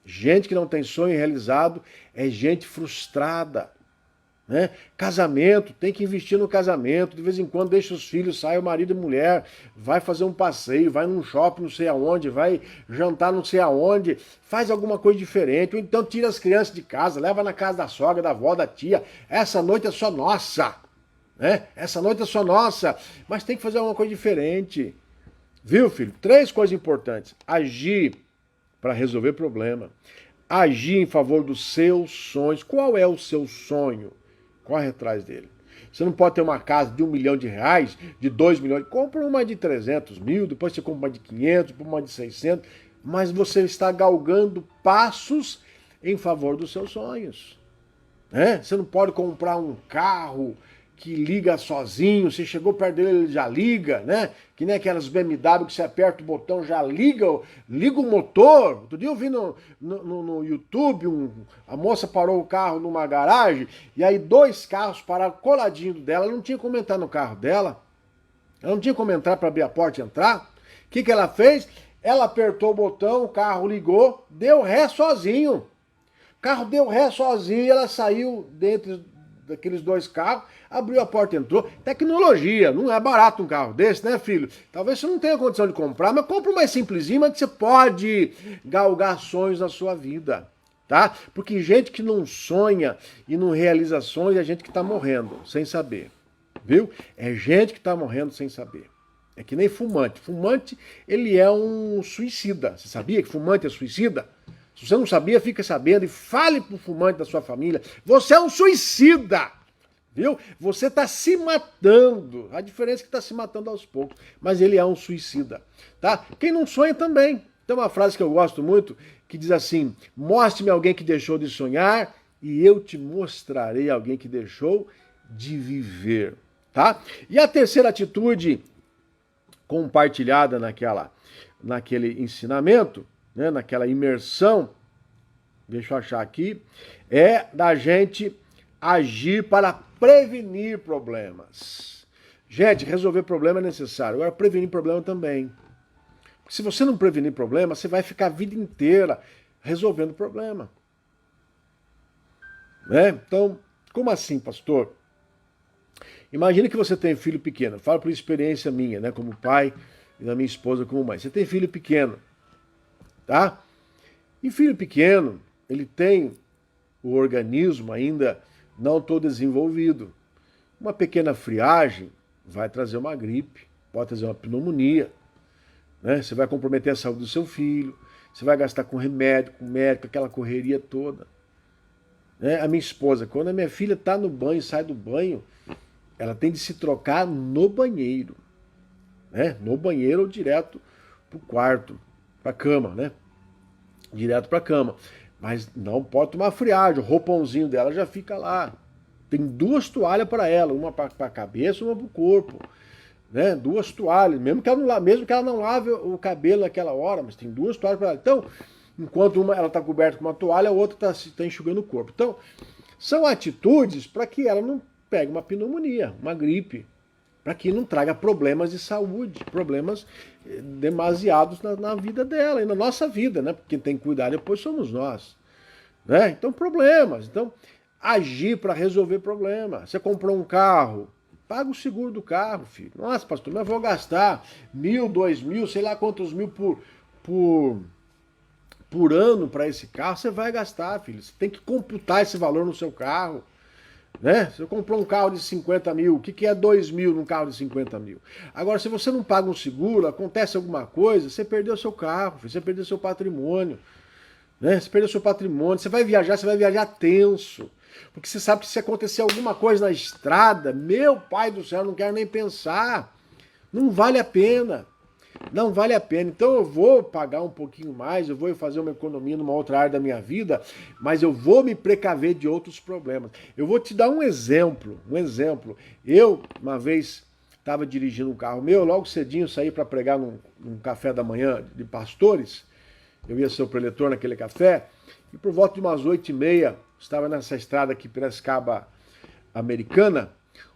A: Gente que não tem sonho realizado é gente frustrada. Né? Casamento, tem que investir no casamento, de vez em quando deixa os filhos, sai o marido e mulher, vai fazer um passeio, vai num shopping não sei aonde, vai jantar não sei aonde, faz alguma coisa diferente, ou então tira as crianças de casa, leva na casa da sogra, da avó, da tia, essa noite é só nossa, né? Essa noite é só nossa, mas tem que fazer alguma coisa diferente, viu, filho? 3 coisas importantes: agir para resolver problema, agir em favor dos seus sonhos. Qual é o seu sonho? Corre atrás dele. Você não pode ter uma casa de R$1 milhão, de 2 milhões. Compra uma de 300 mil, depois você compra uma de 500, depois uma de 600. Mas você está galgando passos em favor dos seus sonhos. Né? Você não pode comprar um carro que liga sozinho. Você chegou perto dele, ele já liga, né? Que nem aquelas BMW que você aperta o botão, já liga o motor. Outro dia eu vi no YouTube, a moça parou o carro numa garagem, e aí 2 carros pararam coladinho dela. Ela não tinha como entrar no carro dela. Ela não tinha como entrar para abrir a porta e entrar. O que ela fez? Ela apertou o botão, o carro ligou, deu ré sozinho. O carro deu ré sozinho e ela saiu dentro daqueles 2 carros, abriu a porta e entrou. Tecnologia, não é barato um carro desse, né, filho? Talvez você não tenha condição de comprar, mas compra um mais simplesinho, mas que você pode galgar sonhos na sua vida, tá? Porque gente que não sonha e não realiza sonhos é gente que tá morrendo sem saber, viu? É gente que tá morrendo sem saber. É que nem fumante. Fumante, ele é um suicida. Você sabia que fumante é suicida? Se você não sabia, fica sabendo e fale pro fumante da sua família. Você é um suicida, viu? Você está se matando. A diferença é que está se matando aos poucos, mas ele é um suicida, tá? Quem não sonha também. Tem uma frase que eu gosto muito, que diz assim: mostre-me alguém que deixou de sonhar e eu te mostrarei alguém que deixou de viver, tá? E a terceira atitude compartilhada naquele ensinamento né, naquela imersão, deixa eu achar aqui, é da gente agir para prevenir problemas. Gente, resolver problema é necessário, agora prevenir problema também. Porque se você não prevenir problema, você vai ficar a vida inteira resolvendo problema. Né? Então, como assim, pastor? Imagine que você tem filho pequeno. Eu falo por experiência minha, né, como pai e da minha esposa como mãe. Você tem filho pequeno, tá? E filho pequeno, ele tem o organismo ainda não todo desenvolvido. Uma pequena friagem vai trazer uma gripe, pode trazer uma pneumonia, né? Você vai comprometer a saúde do seu filho, você vai gastar com remédio, com médico, aquela correria toda. Né? A minha esposa, quando a minha filha está no banho, sai do banho, ela tem de se trocar no banheiro. Né? No banheiro ou direto para o quarto, para a cama, né? Direto para a cama. Mas não pode tomar friagem, o roupãozinho dela já fica lá. Tem 2 toalhas para ela, uma para a cabeça e uma para o corpo. Né? 2 toalhas, mesmo que ela não lave o cabelo naquela hora, mas tem 2 toalhas para ela. Então, enquanto uma ela está coberta com uma toalha, a outra está enxugando o corpo. Então, são atitudes para que ela não pegue uma pneumonia, uma gripe, para que não traga problemas de saúde, problemas demasiados na vida dela e na nossa vida, né? Porque quem tem que cuidar depois somos nós. Né? Então, problemas. Então, agir para resolver problemas. Você comprou um carro, paga o seguro do carro, filho. Nossa, pastor, mas eu vou gastar 1.000, 2.000, sei lá quantos mil por ano para esse carro. Você vai gastar, filho. Você tem que computar esse valor no seu carro. Né? Você comprou um carro de 50 mil, o que é 2.000 num carro de 50 mil? Agora, se você não paga um seguro, acontece alguma coisa, você perdeu seu carro, você perdeu seu patrimônio. Né? Você perdeu seu patrimônio, você vai viajar tenso. Porque você sabe que se acontecer alguma coisa na estrada, meu pai do céu, não quero nem pensar. Não vale a pena. Não vale a pena. Então eu vou pagar um pouquinho mais, eu vou fazer uma economia numa outra área da minha vida, mas eu vou me precaver de outros problemas. Eu vou te dar um exemplo. Eu, uma vez, estava dirigindo um carro meu, logo cedinho saí para pregar num café da manhã de pastores. Eu ia ser o preletor naquele café, e por volta de umas 8h30, estava nessa estrada aqui, Piracicaba Americana,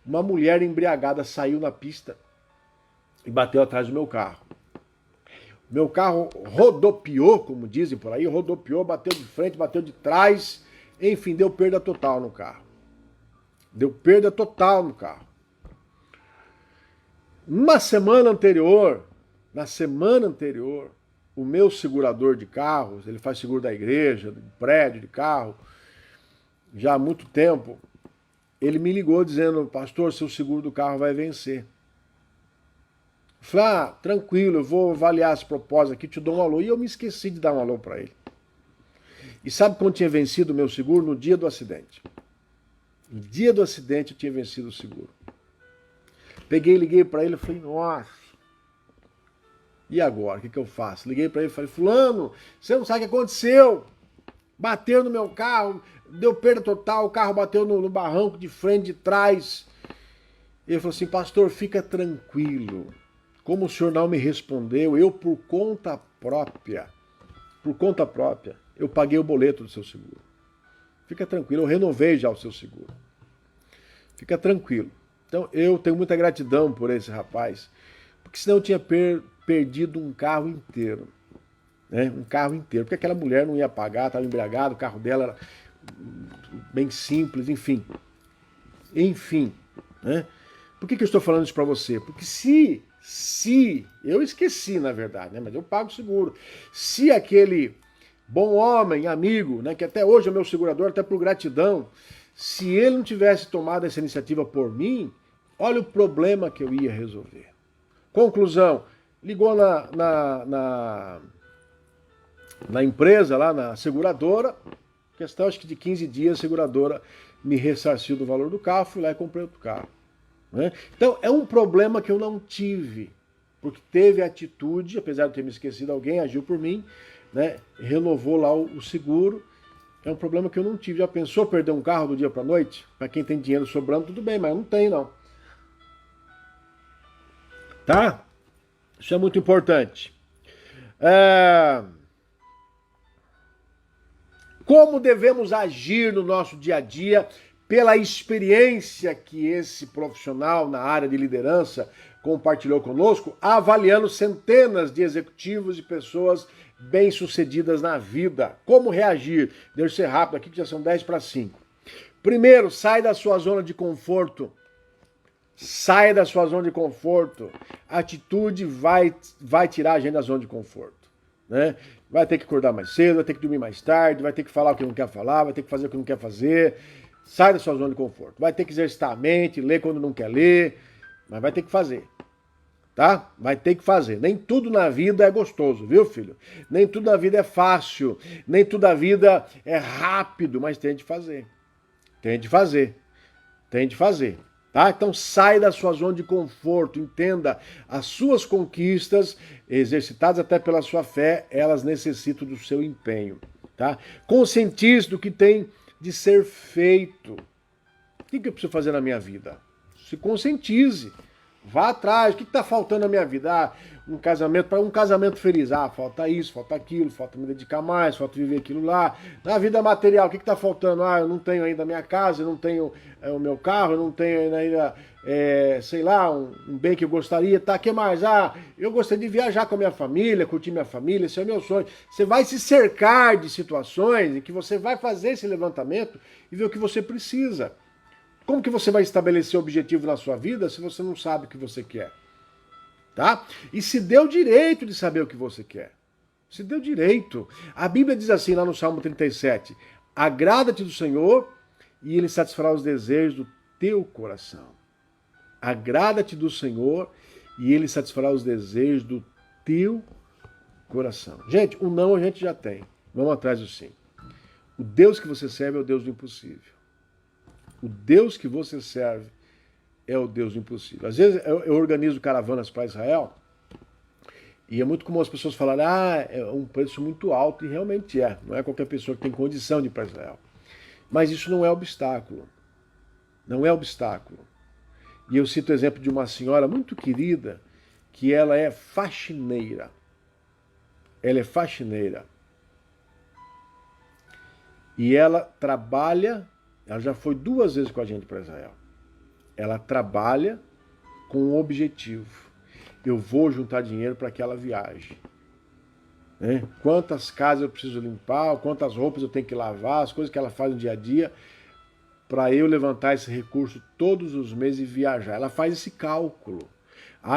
A: uma mulher embriagada saiu na pista e bateu atrás do meu carro. Meu carro rodopiou, como dizem por aí, bateu de frente, bateu de trás, enfim, deu perda total no carro. Na semana anterior, o meu segurador de carros, ele faz seguro da igreja, do prédio, de carro, já há muito tempo, ele me ligou dizendo, pastor, seu seguro do carro vai vencer. Eu falei, tranquilo, eu vou avaliar as propostas aqui, te dou um alô. E eu me esqueci de dar um alô para ele. E sabe quando tinha vencido o meu seguro? No dia do acidente. No dia do acidente eu tinha vencido o seguro. Peguei, liguei para ele e falei, nossa, e agora? O que eu faço? Liguei para ele e falei, fulano, você não sabe o que aconteceu? Bateu no meu carro, deu perda total, o carro bateu no barranco de frente, de trás. Ele falou assim, pastor, fica tranquilo. Como o senhor não me respondeu, eu por conta própria, eu paguei o boleto do seu seguro. Fica tranquilo, eu renovei já o seu seguro. Fica tranquilo. Então eu tenho muita gratidão por esse rapaz, porque senão eu tinha perdido um carro inteiro. Né? Um carro inteiro, porque aquela mulher não ia pagar, estava embriagada, o carro dela era bem simples, enfim. Né? Por que eu estou falando isso para você? Porque se eu esqueci, na verdade, né? Mas eu pago o seguro. Se aquele bom homem, amigo, né, que até hoje é meu segurador, até por gratidão, se ele não tivesse tomado essa iniciativa por mim, olha o problema que eu ia resolver. Conclusão, ligou na empresa, lá na seguradora, questão acho que de 15 dias, a seguradora me ressarciu do valor do carro, fui lá e comprei outro carro. Né? Então, é um problema que eu não tive, porque teve atitude, apesar de eu ter me esquecido, alguém agiu por mim, né? Renovou lá o seguro. É um problema que eu não tive. Já pensou perder um carro do dia para a noite? Para quem tem dinheiro sobrando, tudo bem, mas eu não tenho, não. Tá? Isso é muito importante. Como devemos agir no nosso dia a dia pela experiência que esse profissional na área de liderança compartilhou conosco, avaliando centenas de executivos e pessoas bem-sucedidas na vida. Como reagir? Deixa eu ser rápido aqui, que já são 10:05. Primeiro, sai da sua zona de conforto. Saia da sua zona de conforto. A atitude vai tirar a gente da zona de conforto, né? Vai ter que acordar mais cedo, vai ter que dormir mais tarde, vai ter que falar o que não quer falar, vai ter que fazer o que não quer fazer. Sai da sua zona de conforto. Vai ter que exercitar a mente, ler quando não quer ler, mas vai ter que fazer, tá? Vai ter que fazer. Nem tudo na vida é gostoso, viu, filho? Nem tudo na vida é fácil, nem tudo na vida é rápido, mas tem de fazer. Tem de fazer. Tem de fazer. Tá? Então sai da sua zona de conforto, entenda, as suas conquistas, exercitadas até pela sua fé, elas necessitam do seu empenho. Tá? Conscientize do que tem de ser feito. O que eu preciso fazer na minha vida? Se conscientize. Vá atrás. O que está faltando na minha vida? Ah, um casamento feliz. Ah, falta isso, falta aquilo, falta me dedicar mais, falta viver aquilo lá. Na vida material, o que está faltando? Ah, eu não tenho ainda a minha casa, eu não tenho o meu carro, eu não tenho ainda, sei lá, um bem que eu gostaria. Tá, o que mais? Ah, eu gostaria de viajar com a minha família, curtir minha família, esse é o meu sonho. Você vai se cercar de situações em que você vai fazer esse levantamento e ver o que você precisa. Como que você vai estabelecer objetivo na sua vida se você não sabe o que você quer? Tá? E se dê o direito de saber o que você quer. Se dê o direito. A Bíblia diz assim lá no Salmo 37, agrada-te do Senhor e Ele satisfará os desejos do teu coração. Agrada-te do Senhor e Ele satisfará os desejos do teu coração. Gente, o não a gente já tem. Vamos atrás do sim. O Deus que você serve é o Deus do impossível. O Deus que você serve é o Deus do impossível. Às vezes eu organizo caravanas para Israel e é muito comum as pessoas falarem, é um preço muito alto, e realmente é. Não é qualquer pessoa que tem condição de ir para Israel. Mas isso não é obstáculo. Não é obstáculo. E eu cito o exemplo de uma senhora muito querida, que ela é faxineira. Ela é faxineira. E ela trabalha. Ela já foi 2 vezes com a gente para Israel. Ela trabalha com um objetivo. Eu vou juntar dinheiro para aquela viagem. Né? Quantas casas eu preciso limpar, quantas roupas eu tenho que lavar, as coisas que ela faz no dia a dia, para eu levantar esse recurso todos os meses e viajar. Ela faz esse cálculo.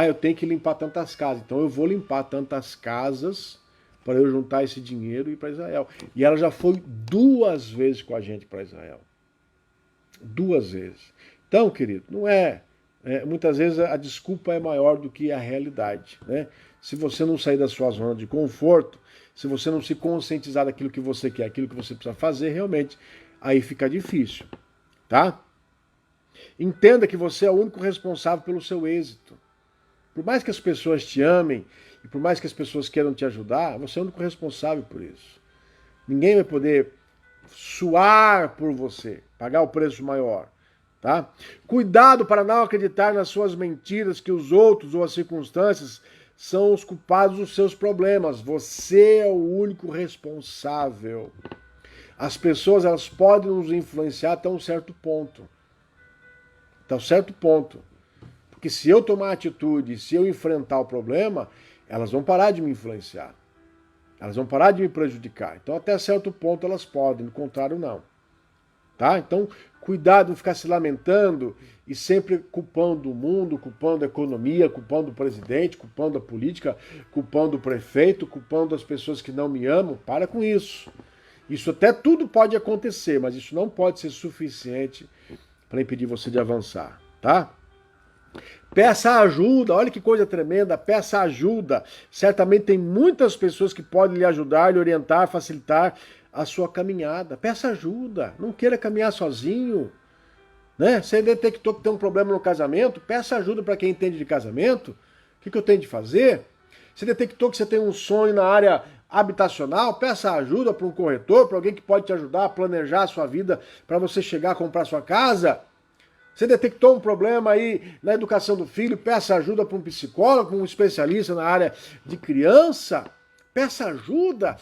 A: Eu tenho que limpar tantas casas, então eu vou limpar tantas casas para eu juntar esse dinheiro e ir para Israel. E ela já foi 2 vezes com a gente para Israel. 2 vezes. Então, querido, não muitas vezes a desculpa é maior do que a realidade, né? Se você não sair da sua zona de conforto, se você não se conscientizar daquilo que você quer, aquilo que você precisa fazer, realmente, aí fica difícil, tá? Entenda que você é o único responsável pelo seu êxito. Por mais que as pessoas te amem e por mais que as pessoas queiram te ajudar, você é o único responsável por isso. Ninguém vai poder suar por você, pagar o preço maior. Tá? Cuidado para não acreditar nas suas mentiras que os outros ou as circunstâncias são os culpados dos seus problemas. Você é o único responsável. As pessoas elas podem nos influenciar até um certo ponto. Até um certo ponto. Porque se eu tomar atitude, se eu enfrentar o problema, elas vão parar de me influenciar. Elas vão parar de me prejudicar. Então até certo ponto elas podem, do contrário não. Tá? Então, cuidado em ficar se lamentando e sempre culpando o mundo, culpando a economia, culpando o presidente, culpando a política, culpando o prefeito, culpando as pessoas que não me amam. Para com isso. Isso até tudo pode acontecer, mas isso não pode ser suficiente para impedir você de avançar, tá? Peça ajuda, olha que coisa tremenda, peça ajuda. Certamente tem muitas pessoas que podem lhe ajudar, lhe orientar, facilitar a sua caminhada. Peça ajuda, não queira caminhar sozinho. Né? Você detectou que tem um problema no casamento, peça ajuda para quem entende de casamento. O que eu tenho de fazer? Você detectou que você tem um sonho na área habitacional, peça ajuda para um corretor, para alguém que pode te ajudar a planejar a sua vida para você chegar a comprar sua casa. Você detectou um problema aí na educação do filho, peça ajuda para um psicólogo, para um especialista na área de criança. Peça ajuda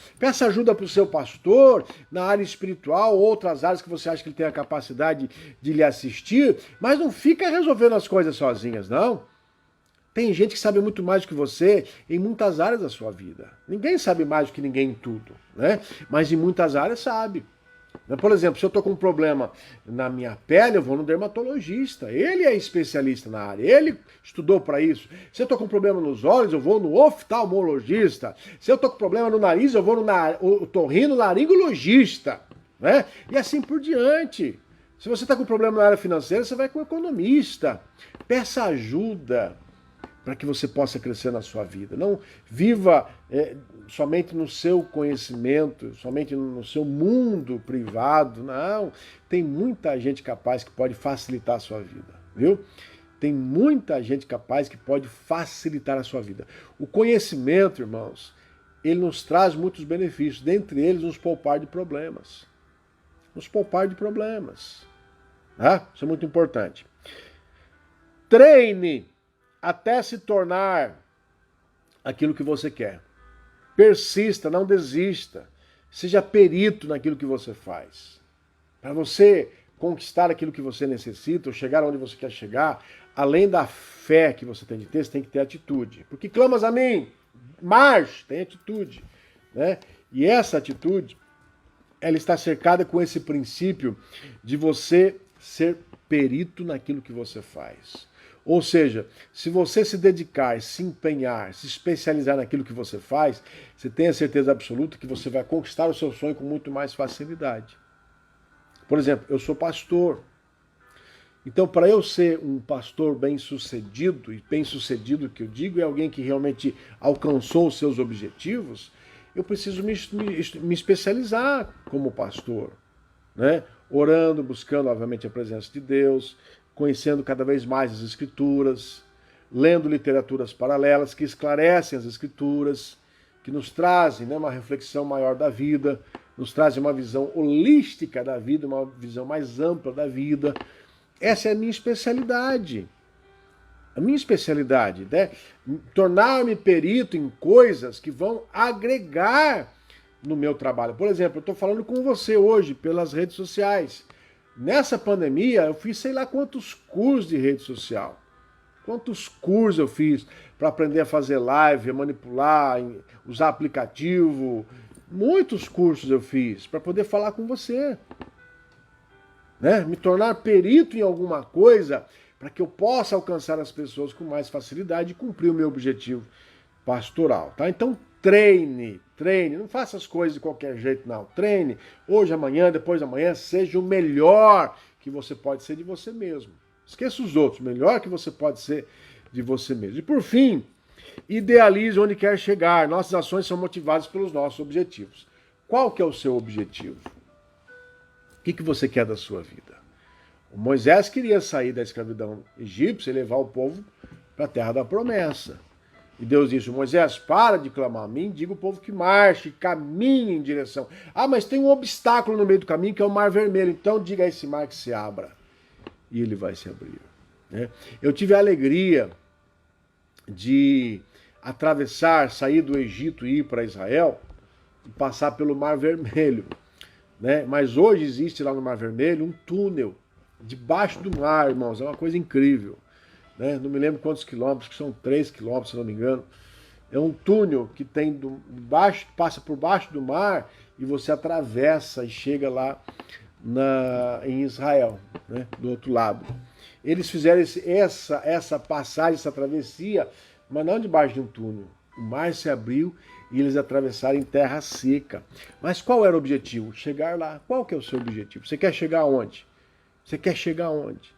A: para o seu pastor na área espiritual, outras áreas que você acha que ele tem a capacidade de lhe assistir, mas não fica resolvendo as coisas sozinhas, não. Tem gente que sabe muito mais do que você em muitas áreas da sua vida. Ninguém sabe mais do que ninguém em tudo, né? Mas em muitas áreas sabe. Por exemplo, se eu estou com um problema na minha pele, eu vou no dermatologista. Ele é especialista na área, ele estudou para isso. Se eu estou com um problema nos olhos, eu vou no oftalmologista. Se eu estou com problema no nariz, eu vou no otorrinolaringologista. Né? E assim por diante. Se você está com problema na área financeira, você vai com o economista. Peça ajuda para que você possa crescer na sua vida. Não viva somente no seu conhecimento, somente no seu mundo privado. Não, tem muita gente capaz que pode facilitar a sua vida, viu? Tem muita gente capaz que pode facilitar a sua vida. O conhecimento, irmãos, ele nos traz muitos benefícios, dentre eles nos poupar de problemas. Nos poupar de problemas. Tá? Isso é muito importante. Treine até se tornar aquilo que você quer. Persista, não desista. Seja perito naquilo que você faz. Para você conquistar aquilo que você necessita, ou chegar onde você quer chegar, além da fé que você tem de ter, você tem que ter atitude. Porque clamas a mim, marche, tem atitude. Né? E essa atitude, ela está cercada com esse princípio de você ser perito naquilo que você faz. Ou seja, se você se dedicar, se empenhar, se especializar naquilo que você faz, você tem a certeza absoluta que você vai conquistar o seu sonho com muito mais facilidade. Por exemplo, eu sou pastor. Então, para eu ser um pastor bem-sucedido, e bem-sucedido que eu digo é alguém que realmente alcançou os seus objetivos, eu preciso me especializar como pastor, né? Orando, buscando, obviamente, a presença de Deus, conhecendo cada vez mais as Escrituras, lendo literaturas paralelas que esclarecem as Escrituras, que nos trazem, né, uma reflexão maior da vida, nos trazem uma visão holística da vida, uma visão mais ampla da vida. Essa é a minha especialidade. A minha especialidade, né? Tornar-me perito em coisas que vão agregar no meu trabalho. Por exemplo, eu estou falando com você hoje pelas redes sociais. Nessa pandemia, eu fiz sei lá quantos cursos de rede social. Quantos cursos eu fiz para aprender a fazer live, a manipular, usar aplicativo. Muitos cursos eu fiz para poder falar com você. Né? Me tornar perito em alguma coisa para que eu possa alcançar as pessoas com mais facilidade e cumprir o meu objetivo pastoral. Tá? Então treine. Não faça as coisas de qualquer jeito, não. Treine. Hoje, amanhã, depois de amanhã, seja o melhor que você pode ser de você mesmo. Esqueça os outros. O melhor que você pode ser de você mesmo. E por fim, idealize onde quer chegar. Nossas ações são motivadas pelos nossos objetivos. Qual que é o seu objetivo? O que você quer da sua vida? O Moisés queria sair da escravidão egípcia e levar o povo para a terra da promessa. E Deus disse, Moisés, para de clamar a mim, diga ao povo que marche, caminhe em direção. Ah, mas tem um obstáculo no meio do caminho que é o Mar Vermelho, então diga a esse mar que se abra. E ele vai se abrir. Né? Eu tive a alegria de atravessar, sair do Egito e ir para Israel e passar pelo Mar Vermelho. Né? Mas hoje existe lá no Mar Vermelho um túnel debaixo do mar, irmãos, é uma coisa incrível. Né? Não me lembro quantos quilômetros, que são 3 quilômetros, se não me engano. É um túnel que tem passa por baixo do mar e você atravessa e chega lá em Israel, né? Do outro lado. Eles fizeram essa passagem, essa travessia, mas não debaixo de um túnel. O mar se abriu e eles atravessaram em terra seca. Mas qual era o objetivo? Chegar lá. Qual que é o seu objetivo? Você quer chegar aonde? Você quer chegar aonde?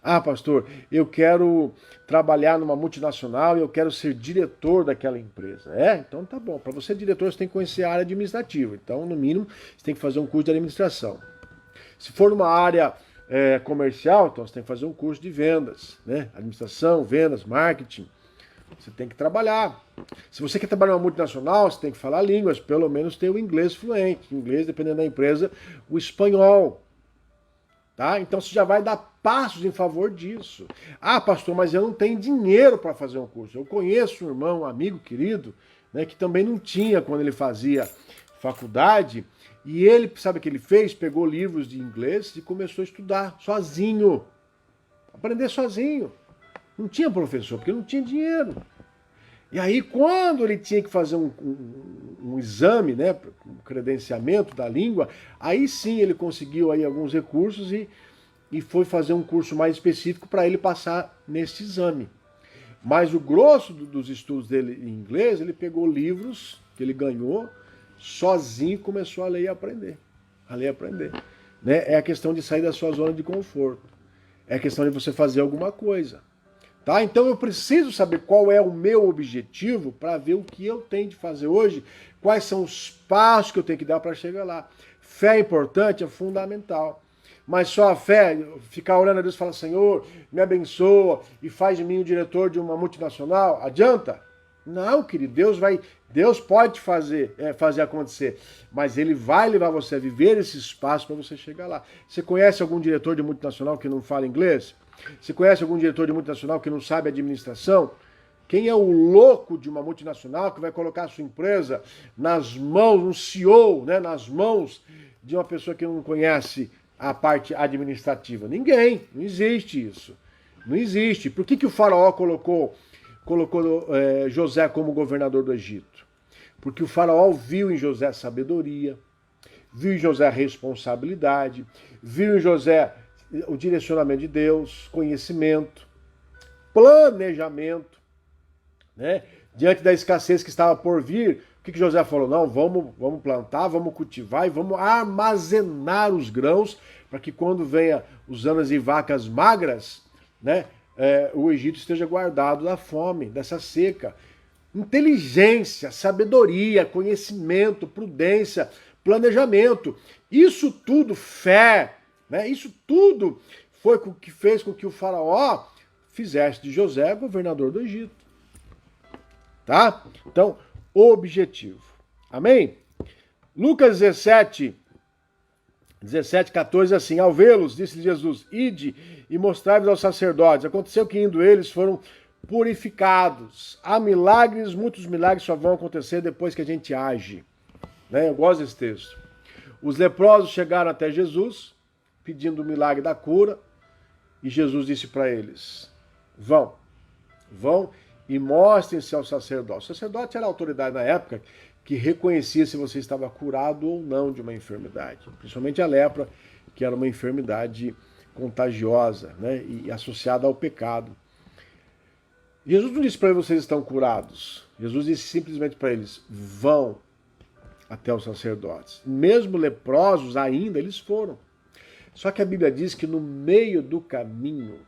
A: Ah, pastor, eu quero trabalhar numa multinacional e eu quero ser diretor daquela empresa. Então tá bom. Para você ser diretor, você tem que conhecer a área administrativa. Então, no mínimo, você tem que fazer um curso de administração. Se for numa área comercial, então você tem que fazer um curso de vendas. Né? Administração, vendas, marketing. Você tem que trabalhar. Se você quer trabalhar numa multinacional, você tem que falar línguas, pelo menos ter o inglês fluente. Inglês, dependendo da empresa, o espanhol. Tá? Então você já vai dar passos em favor disso. Ah, pastor, mas eu não tenho dinheiro para fazer um curso. Eu conheço um irmão, um amigo querido, né, que também não tinha quando ele fazia faculdade, e ele, sabe o que ele fez? Pegou livros de inglês e começou a estudar sozinho, aprender sozinho. Não tinha professor, porque não tinha dinheiro. E aí, quando ele tinha que fazer um exame, né, um credenciamento da língua, aí sim ele conseguiu aí alguns recursos e foi fazer um curso mais específico para ele passar nesse exame. Mas o grosso dos estudos dele em inglês, ele pegou livros que ele ganhou, sozinho começou a ler e aprender. A ler e aprender. Né? É a questão de sair da sua zona de conforto. É a questão de você fazer alguma coisa. Tá? Então eu preciso saber qual é o meu objetivo para ver o que eu tenho de fazer hoje, quais são os passos que eu tenho que dar para chegar lá. Fé é importante, é fundamental. Mas só a fé, ficar orando a Deus e falar, Senhor, me abençoa e faz de mim o diretor de uma multinacional, adianta? Não, querido, Deus pode fazer acontecer, mas Ele vai levar você a viver esse espaço para você chegar lá. Você conhece algum diretor de multinacional que não fala inglês? Você conhece algum diretor de multinacional que não sabe administração? Quem é o louco de uma multinacional que vai colocar a sua empresa nas mãos, um CEO, né, nas mãos de uma pessoa que não conhece a parte administrativa? Ninguém, não existe isso. Não existe. Por que o faraó colocou José como governador do Egito? Porque o faraó viu em José sabedoria, viu em José responsabilidade, viu em José o direcionamento de Deus, conhecimento, planejamento, né? Diante da escassez que estava por vir, o que José falou? Não, vamos plantar, vamos cultivar e vamos armazenar os grãos para que quando venha os anos e vacas magras, né, o Egito esteja guardado da fome, dessa seca. Inteligência, sabedoria, conhecimento, prudência, planejamento. Isso tudo, fé, né? Isso tudo foi o que fez com que o faraó fizesse de José governador do Egito. Tá? Então, objetivo. Amém? Lucas 17, 14, assim, ao vê-los, disse Jesus, ide e mostrai-vos aos sacerdotes. Aconteceu que indo eles foram purificados. Há milagres, muitos milagres só vão acontecer depois que a gente age. Né? Eu gosto desse texto. Os leprosos chegaram até Jesus, pedindo o milagre da cura, e Jesus disse para eles, vão e mostrem-se ao sacerdote. O sacerdote era a autoridade na época que reconhecia se você estava curado ou não de uma enfermidade, principalmente a lepra, que era uma enfermidade contagiosa, né, e associada ao pecado. Jesus não disse para eles, vocês estão curados. Jesus disse simplesmente para eles, vão até os sacerdotes. Mesmo leprosos ainda, eles foram. Só que a Bíblia diz que no meio do caminho,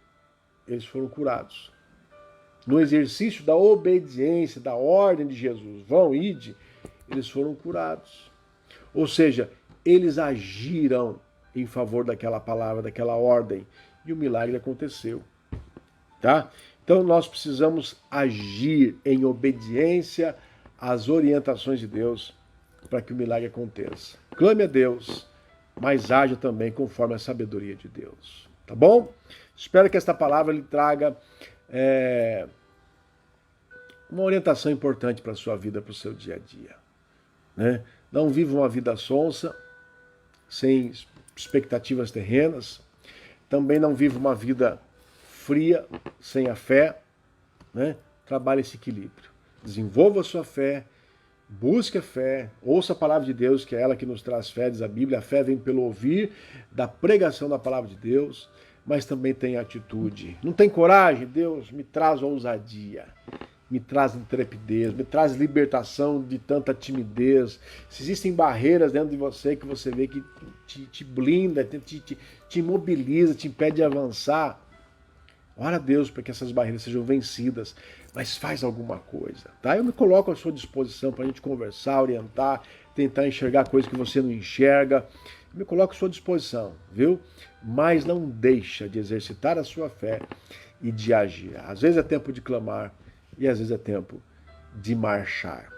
A: eles foram curados. No exercício da obediência, da ordem de Jesus, vão, ide, eles foram curados. Ou seja, eles agiram em favor daquela palavra, daquela ordem, e o milagre aconteceu. Tá? Então nós precisamos agir em obediência às orientações de Deus para que o milagre aconteça. Clame a Deus, mas haja também conforme a sabedoria de Deus. Tá bom? Espero que esta palavra lhe traga uma orientação importante para a sua vida, para o seu dia a dia. Né? Não viva uma vida sonsa, sem expectativas terrenas. Também não viva uma vida fria, sem a fé. Né? Trabalhe esse equilíbrio. Desenvolva a sua fé, busque a fé, ouça a palavra de Deus, que é ela que nos traz fé, diz a Bíblia. A fé vem pelo ouvir da pregação da palavra de Deus, mas também tem atitude. Não tem coragem? Deus, me traz ousadia, me traz intrepidez, me traz libertação de tanta timidez. Se existem barreiras dentro de você que você vê que te blinda, te imobiliza, te impede de avançar, ora a Deus para que essas barreiras sejam vencidas, mas faz alguma coisa, tá? Eu me coloco à sua disposição para a gente conversar, orientar, tentar enxergar coisas que você não enxerga. Eu me coloco à sua disposição, viu? Mas não deixa de exercitar a sua fé e de agir. Às vezes é tempo de clamar e às vezes é tempo de marchar.